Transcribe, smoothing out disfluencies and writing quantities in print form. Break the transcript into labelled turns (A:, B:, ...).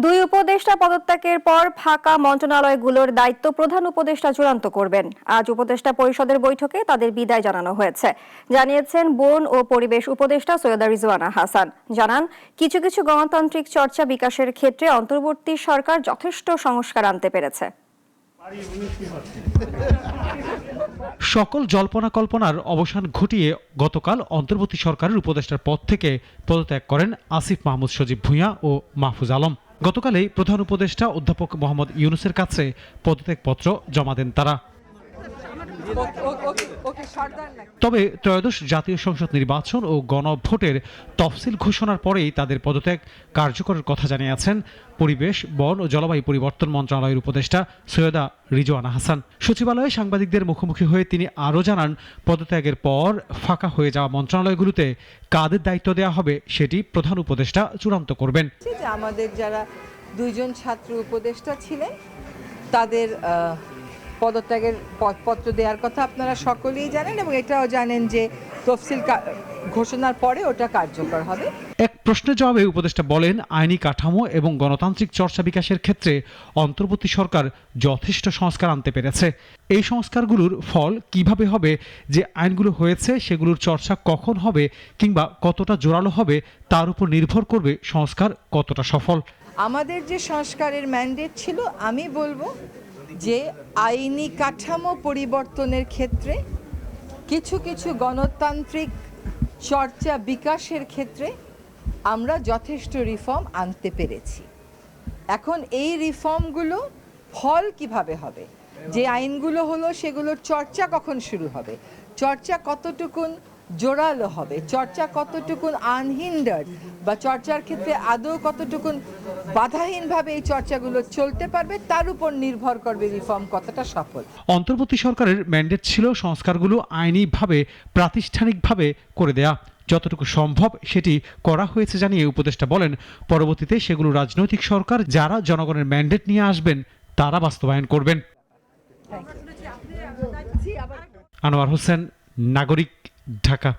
A: দুই উপদেষ্টা পদত্যাগের পর ফাঁকা মন্ত্রণালয়গুলোর দায়িত্ব প্রধান উপদেষ্টা চূড়ান্ত করবেন। আজ উপদেষ্টা পরিষদের বৈঠকে তাদের বিদায় জানানো হয়েছে, জানিয়েছেন বন ও পরিবেশ উপদেষ্টা সৈয়দা রিজওয়ানা হাসান। জানান, কিছু কিছু গণতান্ত্রিক চর্চা বিকাশের ক্ষেত্রে অন্তর্বর্তী সরকার যথেষ্ট সংস্কার আনতে পেরেছে।
B: সকল জল্পনা কল্পনার অবসান ঘটিয়ে গতকাল অন্তর্বর্তী সরকারের উপদেষ্টার পদ থেকে পদত্যাগ করেন আসিফ মাহমুদ সজীব ভূঁইয়া ও মাহফুজ আলম। গতকালই প্রধান উপদেষ্টা অধ্যাপক মোহাম্মদ ইউনূসের কাছে পদত্যাগপত্র জমা দেন তারা। তবে ত্রয়োদশ জাতীয় সংসদ নির্বাচন ও গণভোটের তফসিল ঘোষণার পরেই তাদের পদত্যাগ কার্যকরের কথা জানিয়েছেন পরিবেশ, বন ও জলবায়ু পরিবর্তন মন্ত্রণালয়ের উপদেষ্টা সৈয়দা রিজওয়ানা হাসান। সচিবালয়ে সাংবাদিকদের মুখোমুখি হয়ে তিনি আরও জানান, পদত্যাগের পর ফাঁকা হয়ে যাওয়া মন্ত্রণালয়গুলোতে কাদের দায়িত্ব দেওয়া হবে সেটি প্রধান উপদেষ্টা চূড়ান্ত করবেন।
C: আমাদের যারা দুইজন ছাত্র উপদেষ্টা ছিলেন তাদের পদত্যাগের পত্র দেওয়ার কথা আপনারা সকলেই জানেন, এবং এটাও জানেন যে তফসিল ঘোষণার পরে ওটা কার্যকর হবে।
B: এক প্রশ্নের জবাবে উপদেষ্টা বলেন, আইনি কাঠামো এবং গণতান্ত্রিক চর্চা বিকাশের ক্ষেত্রে অন্তর্বর্তী সরকার যথেষ্ট সংস্কার আনতে পেরেছে। এই সংস্কারগুলোর ফল কিভাবে হবে, যে আইনগুলো হয়েছে সেগুলোর চর্চা কখন হবে কিংবা কতটা জোরালো হবে তার উপর নির্ভর করবে সংস্কার কতটা সফল।
C: আমাদের যে সংস্কারের ম্যান্ডেট ছিল, আমি বলবো যে আইনি কাঠামো পরিবর্তনের ক্ষেত্রে কিছু কিছু গণতান্ত্রিক চর্চা বিকাশের ক্ষেত্রে আমরা যথেষ্ট রিফর্ম আনতে পেরেছি। এখন এই রিফর্মগুলো ফল কিভাবে হবে, যে আইনগুলো হলো সেগুলোর চর্চা কখন শুরু হবে, চর্চা কতটুকুন জোরালো হবে, চর্চা কতটুকুন আনহিন্ডার্ড বা চর্চার ক্ষেত্রে আদৌ কতটুকুন বাধাহীনভাবে এই চর্চাগুলো চলতে পারবে, তার উপর নির্ভর করবে রিফর্ম কতটা সফল।
B: অন্তর্বর্তী সরকারের ম্যান্ডেট ছিল সংস্কারগুলো আইনিভাবে প্রাতিষ্ঠানিকভাবে করে দেয়া। যতটুকু সম্ভব সেটি করা হয়েছে জানিয়ে উপদেষ্টা বলেন, পরবর্তীতে সেগুলো রাজনৈতিক সরকার যারা জনগণের ম্যান্ডেট নিয়ে আসবেন তারা বাস্তবায়ন করবেন। আনোয়ার হোসেন, নাগরিক, ঢাকা।